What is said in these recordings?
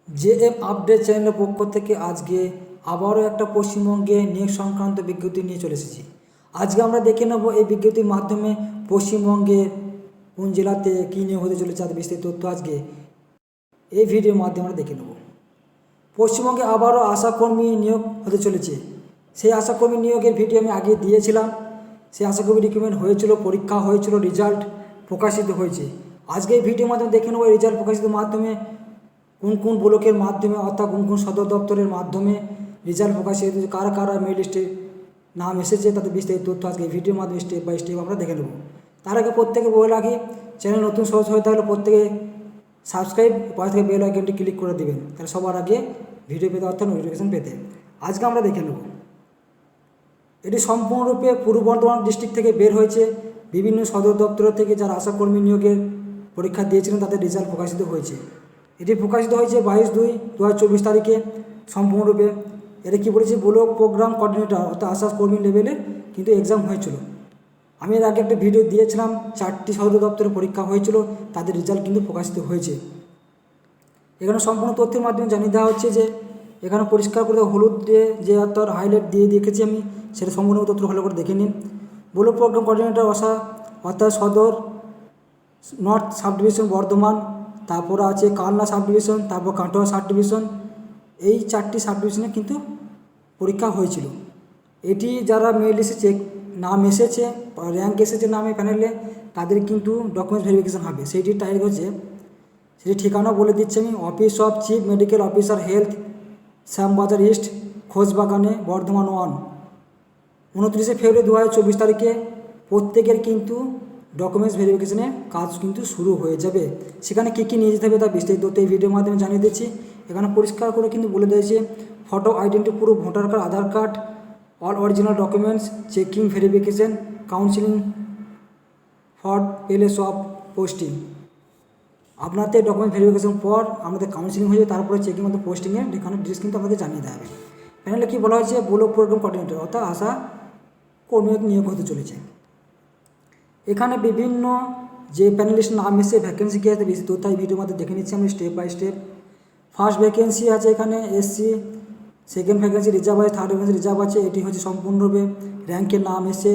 JM update চ্যানেলের পক্ষ থেকে আজকে আবারও একটা পশ্চিমবঙ্গে নিয়োগ সংক্রান্ত বিজ্ঞপ্তি নিয়ে চলে এসেছি। আজকে আমরা দেখে নেব এই বিজ্ঞপ্তির মাধ্যমে পশ্চিমবঙ্গের কোন জেলাতে কী নিয়োগ হতে চলেছে তার বিস্তারিত তথ্য আজকে এই ভিডিওর মাধ্যমে আমরা দেখে নেব। পশ্চিমবঙ্গে আবারও আশাকর্মী নিয়োগ হতে চলেছে। সেই আশাকর্মী নিয়োগের ভিডিও আমি আগে দিয়েছিলাম। সেই আশাকর্মী রিক্রুটমেন্ট হয়েছিল, পরীক্ষা হয়েছিল, রেজাল্ট প্রকাশিত হয়েছে। আজকে এই ভিডিওর মাধ্যমে দেখে নেব রেজাল্ট প্রকাশিত মাধ্যমে কোন কোন ব্লকের মাধ্যমে অর্থাৎ কোন কোন সদর দপ্তরের মাধ্যমে রেজাল্ট প্রকাশিত হয়েছে, কারা কারা মেরিট লিস্টে নাম এসেছে তাদের বিস্তারিত তথ্য আজকে এই ভিডিওর মাধ্যমে স্টেপ বাই স্টেপ আমরা দেখে নেব। তার আগে প্রত্যেকে বলে রাখি, চ্যানেল নতুন সহজ হয়ে থাকলে প্রত্যেকে সাবস্ক্রাইব পাশে থেকে বেল আইকনটি ক্লিক করে দেবেন, তাহলে সবার আগে ভিডিও পেতে অর্থাৎ নোটিফিকেশন পেতে। আজকে আমরা দেখে নেব এটি সম্পূর্ণরূপে পূর্ব বর্ধমান ডিস্ট্রিক্ট থেকে বের হয়েছে। বিভিন্ন সদর দপ্তর থেকে যারা আশাকর্মী নিয়োগের পরীক্ষা দিয়েছিলেন তাদের রেজাল্ট প্রকাশিত হয়েছে। এটি প্রকাশিত হয়েছে 22/2/2024 তারিখে সম্পূর্ণরূপে। এটা কী বলেছে, ব্লক প্রোগ্রাম কোঅর্ডিনেটর অর্থাৎ আশাকর্মী লেভেলের কিন্তু এক্সাম হয়েছিল। আমি এর আগে একটা ভিডিও দিয়েছিলাম, 4টি সদর দপ্তরে পরীক্ষা হয়েছিল, তাদের রেজাল্ট কিন্তু প্রকাশিত হয়েছে। এখানে সম্পূর্ণ তথ্যের মাধ্যমে জানিয়ে দেওয়া হচ্ছে যে এখানে পরিষ্কার করে হলুদ দিয়ে যে অর্থাৎ হাইলাইট দিয়ে দেখেছি আমি, সেটা সম্পূর্ণ তথ্য ভালো করে দেখে নিন। ব্লক প্রোগ্রাম কোঅর্ডিনেটর অর্থাৎ সদর নর্থ সাব ডিভিশন বর্ধমান, তারপর আছে কালনা সাব ডিভিশন, তারপর কাটোয়া সাব ডিভিশন। এই 4টি সাব ডিভিশনে কিন্তু পরীক্ষা হয়েছিল। এটি যারা মেরিট লিস্টে চেক নাম এসেছে, র্যাঙ্ক এসেছে নামে প্যানেলে, তাদের কিন্তু ডকুমেন্টস ভেরিফিকেশান হবে। সেইটির তারিখ হচ্ছে, সেটি ঠিকানা বলে দিচ্ছি আমি, office of chief medical officer health, Shyambazar east, খোঁজবাগানে, বর্ধমান 1। 29 ফেব্রুয়ারি 2024 তারিখে প্রত্যেকের কিন্তু ডকুমেন্টস ভেরিফিকেশনের কাজ কিন্তু শুরু হয়ে যাবে। সেখানে কী কী নিয়ে যেতে হবে তার বিস্তারিত এই ভিডিওর মাধ্যমে জানিয়ে দিচ্ছি। এখানে পরিষ্কার করে কিন্তু বলে দিয়েছে, photo identity proof, voter card, Aadhaar card, all original documents, checking verification, counselling for place of posting. আপনাদের ডকুমেন্ট ভেরিফিকেশন পর আমাদের কাউন্সিলিং হয়ে যাবে, তারপরে চেকিং মধ্যে পোস্টিংয়ের এখানে ডিটেলস কিন্তু আমাদের জানিয়ে দেওয়া হবে। প্যানেলে কী বলা হয়েছে, ব্লক প্রোগ্রাম কোঅর্ডিনেটর অর্থাৎ আশা কর্মী নিয়োগ হতে চলেছে। এখানে বিভিন্ন যে প্যানেলিস্ট নাম এসে ভ্যাকেন্সি কী আছে বেশি তথ্য এই ভিডিওর মধ্যে দেখে নিচ্ছি আমি step by step. First vacancy আছে এখানে এসসি, সেকেন্ড ভ্যাকেন্সি রিজার্ভ আছে, থার্ড ভ্যাকেন্সি রিজার্ভ আছে। এটি হচ্ছে সম্পূর্ণরূপে র্যাঙ্কের নাম এসে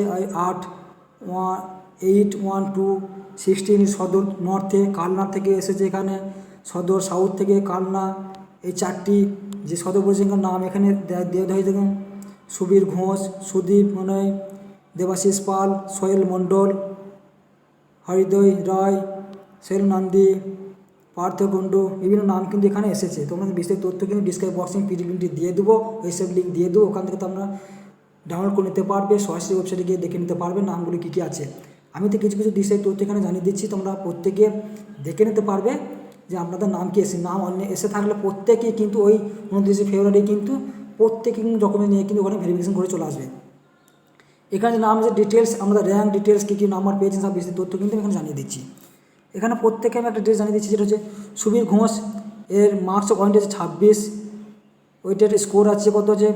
8/1/2/16 সদর নর্থে, কালনা থেকে এসেছে এখানে, সদর সাউথ থেকে কালনা। এই 4টি যে সদর পরিচালকের নাম এখানে দেওয়া হয়েছে, দেখুন সুবীর ঘোষ, সুদীপ মনয়, দেবাশিস পাল, সোহেল মণ্ডল, হরিদয় রায়, শৈল নন্দী, পার্থ কুণ্ডু, বিভিন্ন নাম কিন্তু এখানে এসেছে। তোমরা বিস্তারিত তথ্য কিন্তু ডিসক্রিপশন বক্সে পিডিএফ লিঙ্কটি দিয়ে দেবো, ওয়েবসাইট লিঙ্ক দিয়ে দেবো, ওখান থেকে তোমরা ডাউনলোড করে নিতে পারবে, সরাসরি ওয়েবসাইটে গিয়ে দেখে নিতে পারবে নামগুলি কী কী আছে। আমি তো কিছু কিছু ডিসক্রিপশন তথ্য এখানে জানিয়ে দিচ্ছি, তোমরা প্রত্যেকে দেখে নিতে পারবে যে আপনাদের নাম কি এসে। নাম অন্য এসে থাকলে প্রত্যেকেই কিন্তু ওই 29 ফেব্রুয়ারি কিন্তু প্রত্যেকে কিন্তু ডকুমেন্ট নিয়ে কিন্তু ওখানে ভেরিফিকেশন করে চলে আসবে। এখানে যে নাম যে ডিটেলস, আমরা র্যাঙ্ক ডিটেলস কী কী নাম্বার পেয়েছেন সব বেশি তথ্য কিন্তু এখানে জানিয়ে দিচ্ছি। এখানে প্রত্যেকে আমি একটা ডিটেলস জানিয়ে দিচ্ছি, যেটা হচ্ছে সুবীর ঘোষ, এর মার্কস পয়েন্ট আছে 26, ওইটার স্কোর আছে কত আছে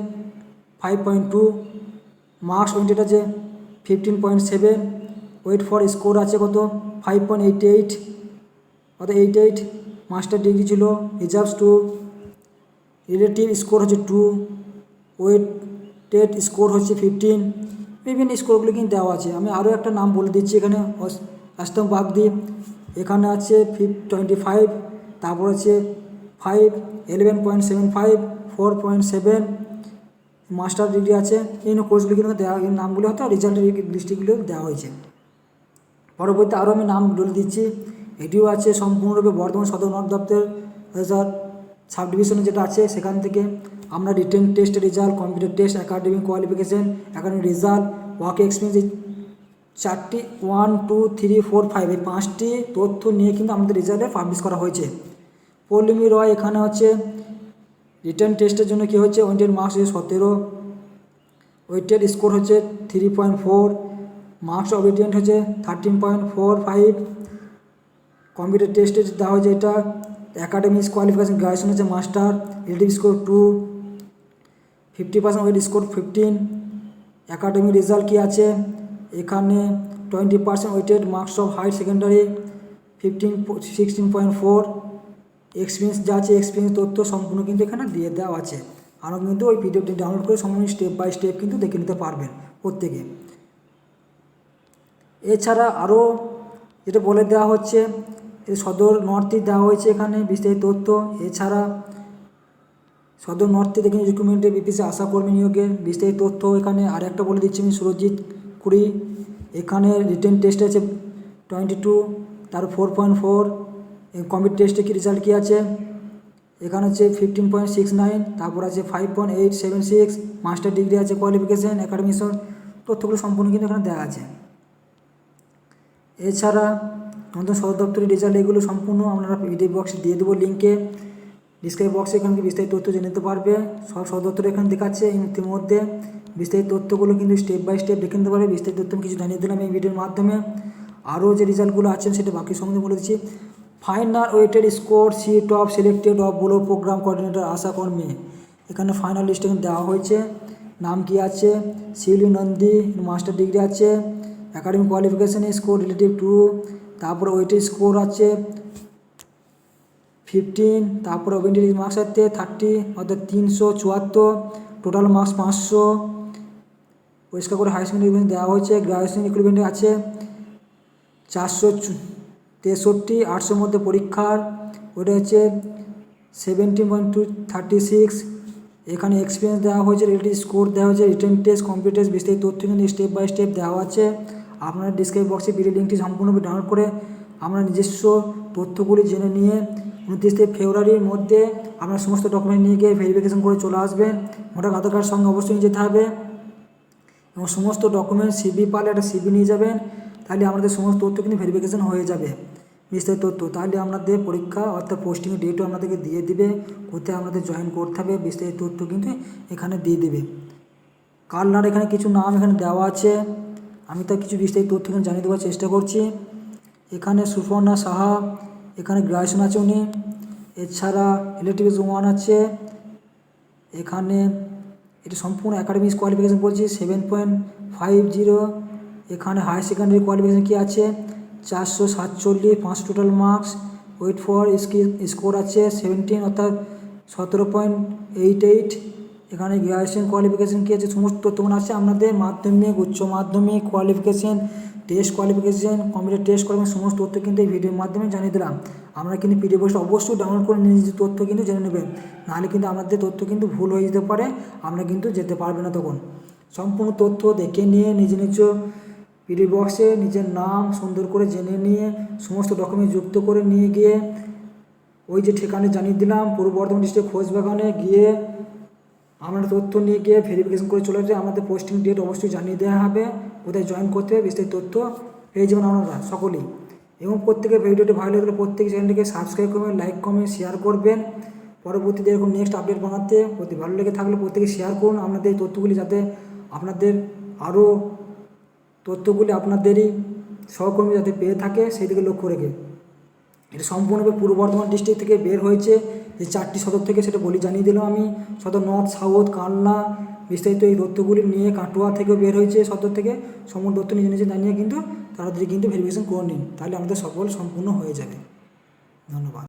5.2, মার্কস ওয়েটেড আছে 15.7, ওয়েট ফর স্কোর আছে কত 5.88 অর্থাৎ 88, মাস্টার ডিগ্রি ছিল, রিজার্ভস 2, রিলেটিভ স্কোর হচ্ছে 2, ওয়েটেড স্কোর হচ্ছে 15। বিভিন্ন স্কোরগুলো কিন্তু দেওয়া আছে। আমি আরও একটা নাম বলে দিচ্ছি এখানে, অষ্টম বাগদি, এখানে আছে 25, তারপর আছে 5, 11.75, 4.7, মাস্টার ডিগ্রি আছে। এই কোর্সগুলি কিন্তু দেওয়া, এই নামগুলো হয়তো রেজাল্টের লিস্টগুলো দেওয়া হয়েছে। পরবর্তী আরও আমি নাম বলে দিচ্ছি, এটিও আছে সম্পূর্ণরূপে বর্ধমান সদর নর্থ দপ্তর সাব ডিভিশনে যেটা আছে, সেখান থেকে আমরা রিটেন টেস্টের result, computer test, academic qualification, academic result, work experience, এই 4টি 1, 2, 3, 4, 5 এই 5টি তথ্য নিয়ে কিন্তু আমাদের রেজাল্টে পাবলিশ করা হয়েছে। পল্লিমি রয়, এখানে হচ্ছে রিটার্ন টেস্টের জন্য কী হচ্ছে, ওয়েটেড মার্কস হচ্ছে 17, ওয়েটেড স্কোর হচ্ছে 3.4, মার্কস অবিডিয়েন্ট হচ্ছে 13.45, কম্পিউটার টেস্টে দেওয়া হয়েছে এটা, একাডেমিক কোয়ালিফিকেশান গ্রাজুয়েশন হচ্ছে master, relative score 2, 50% weight score 15, academic result কী আছে এখানে 20% weighted marks of higher secondary 16.4, experience যা আছে এক্সপিরিয়েন্স তথ্য সম্পূর্ণ কিন্তু এখানে দিয়ে দেওয়া আছে। আরও কিন্তু ওই পিডিএফটি ডাউনলোড করে সম্পূর্ণ স্টেপ বাই স্টেপ কিন্তু দেখে নিতে পারবেন প্রত্যেকে। এছাড়া আরও যেটা বলে দেওয়া হচ্ছে, সদর নর্থে দেওয়া হয়েছে এখানে বিস্তারিত তথ্য। এছাড়া সদর নর্থে দেখুন রিক্রুটমেন্টে বিপিসি আশাকর্মী নিয়োগের বিস্তারিত তথ্য এখানে। আর একটা বলে দিচ্ছি আমি, সুরজিৎ কুড়ি, এখানে রিটেন টেস্ট আছে 22, তার 4.4, কম্পিউটার টেস্টে কী রেজাল্ট কী আছে এখানে হচ্ছে 15.69, তারপর আছে 5.876, মাস্টার ডিগ্রি আছে, কোয়ালিফিকেশান, অ্যাকাডেমিশন তথ্যগুলো সম্পূর্ণ কিন্তু এখানে দেওয়া আছে। এছাড়া নতুন সদর দপ্তরের রেজাল্ট এগুলো সম্পূর্ণ আপনারা পিডিএফ বক্সে দিয়ে দেবো লিঙ্কে, ডিসক্রিপশন বক্সে এখান থেকে বিস্তারিত তথ্য জেনে নিতে পারবে। সব সদর দপ্তর এখানে দেখাচ্ছে ইতিমধ্যে, বিস্তারিত তথ্যগুলো কিন্তু স্টেপ বাই স্টেপ দেখে নিতে পারবে। বিস্তারিত তথ্য কিছু জানিয়ে দিলাম এই ভিডিওর মাধ্যমে। আরও যে রেজাল্টগুলো আছেন সেটা বাকি সম্বন্ধে বলে দিচ্ছি। Final weighted score seat of selected of বলো প্রোগ্রাম কোঅর্ডিনেটর আশাকর্মী, এখানে ফাইনাল লিস্ট এখানে দেওয়া হয়েছে। নাম কি আছে, শিউলি নন্দী, মাস্টার ডিগ্রি আছে, academic qualification score relative to, তারপরে ওয়েটেড স্কোর আছে 15, তারপরে ওভেন্টারি মার্কস আছে 30, অর্থাৎ 374, টোটাল মার্কস 500। পরিষ্কার করে হায়ার সেকেন্ডারি দেওয়া হয়েছে। গ্রাজুয়েশন রিক্রুটমেন্টে আছে 463, 800 মধ্যে পরীক্ষার, ওটা হচ্ছে 17.236। এখানে এক্সপিরিয়েন্স দেওয়া হয়েছে, রিলেটিভ স্কোর দেওয়া হয়েছে, রিটেন টেস্ট, কম্পিউটার টেস্ট বিস্তারিত তথ্য কিন্তু স্টেপ বাই স্টেপ দেওয়া আছে। আপনারা ডিসক্রিপশন বক্সে ভিডিও লিঙ্কটি সম্পূর্ণভাবে ডাউনলোড করে আমরা নিজস্ব তথ্যগুলি জেনে নিয়ে 29 ফেব্রুয়ারির মধ্যে আপনার সমস্ত ডকুমেন্ট নিয়ে গিয়ে ভেরিফিকেশন করে চলে আসবেন। ভোটার আধার কার্ড সঙ্গে অবশ্যই নিয়ে যেতে হবে এবং সমস্ত ডকুমেন্ট সিবি পালে একটা সিবি নিয়ে যাবেন, তাহলে আমাদের সমস্ত তথ্য কিন্তু ভেরিফিকেশন হয়ে যাবে বিস্তারিত তথ্য। তাহলে আপনাদের পরীক্ষা অর্থাৎ পোস্টিংয়ের ডেটও আপনাদেরকে দিয়ে দিবে, কোথায় আপনাদের জয়েন করতে হবে বিস্তারিত তথ্য কিন্তু এখানে দিয়ে দেবে। কালনার এখানে কিছু নাম এখানে দেওয়া আছে, আমি তো কিছু বিস্তারিত তথ্য এখানে জানিয়ে দেওয়ার চেষ্টা করছি। এখানে সুপর্ণা সাহা, এখানে গ্রাজুয়েশন আছে উনি। এছাড়া ইলেকট্রিক্যাল 1 আছে এখানে, এটা সম্পূর্ণ একাডেমিক কোয়ালিফিকেশান বলছি 7.50। এখানে হায়ার সেকেন্ডারি কোয়ালিফিকেশান কী আছে 447, 5 total marks, weight for score আছে 17, অর্থাৎ 17.88। এখানে গ্রাজুয়েশন কোয়ালিফিকেশান কী আছে সমস্ত তথ্যগুলো আছে। আপনাদের মাধ্যমিক, উচ্চ মাধ্যমিক qualification, test qualification, computer test করবেন সমস্ত তথ্য কিন্তু এই ভিডিওর মাধ্যমে জানিয়ে দিলাম। আমরা কিন্তু পিডিএফ বক্সটা অবশ্যই ডাউনলোড করে নিজের তথ্য কিন্তু জেনে নেবেন, নাহলে কিন্তু আপনাদের তথ্য কিন্তু ভুল হয়ে যেতে পারে, আমরা কিন্তু যেতে পারবে না তখন। সম্পূর্ণ তথ্য দেখে নিয়ে নিজ নিজ পিডিএফ বক্সে নিজের নাম সুন্দর করে জেনে নিয়ে সমস্ত ডকুমেন্ট যুক্ত করে নিয়ে গিয়ে ওই যে ঠিকানা জানিয়ে দিলাম পূর্ব বর্ধমান ডিস্ট্রিক্ট খোঁজবাগানে গিয়ে আপনার তথ্য নিয়ে গিয়ে ভেরিফিকেশন করে চলে আসবে। আমাদের পোস্টিং ডেট অবশ্যই জানিয়ে দেওয়া হবে, কোথায় জয়েন করতে হবে বিস্তারিত তথ্য পেয়ে যাবেন আপনারা সকলেই। এবং প্রত্যেকের ভিডিওটি ভালো লাগলে প্রত্যেক চ্যানেলটিকে সাবস্ক্রাইব করবেন, লাইক কমেন্ট শেয়ার করবেন। পরবর্তীতে এরকম নেক্সট আপডেট বানাতে ভালো লেগে থাকলে প্রত্যেকে শেয়ার করুন আপনাদের এই তথ্যগুলি, যাতে আপনাদের আরও তথ্যগুলি আপনাদেরই সহকর্মী যাতে পেয়ে থাকে সেই দিকে লক্ষ্য রেখে। এটা সম্পূর্ণভাবে পূর্ব বর্ধমান ডিস্ট্রিক্ট থেকে বের হয়েছে, যে 4টি সদর থেকে সেটা জানিয়ে দিলাম আমি। সদর নর্থ, সাউথ, কালনা বিস্তারিত এই তথ্যগুলি নিয়ে কাটোয়া থেকেও বের হয়েছে সদর থেকে। সম্পূর্ণ তথ্য নিজে নিজে জানিয়ে কিন্তু তাড়াতাড়ি কিন্তু ভেরিফিকেশন করে নিন, তাহলে আমাদের সকল সম্পূর্ণ হয়ে যাবে। ধন্যবাদ।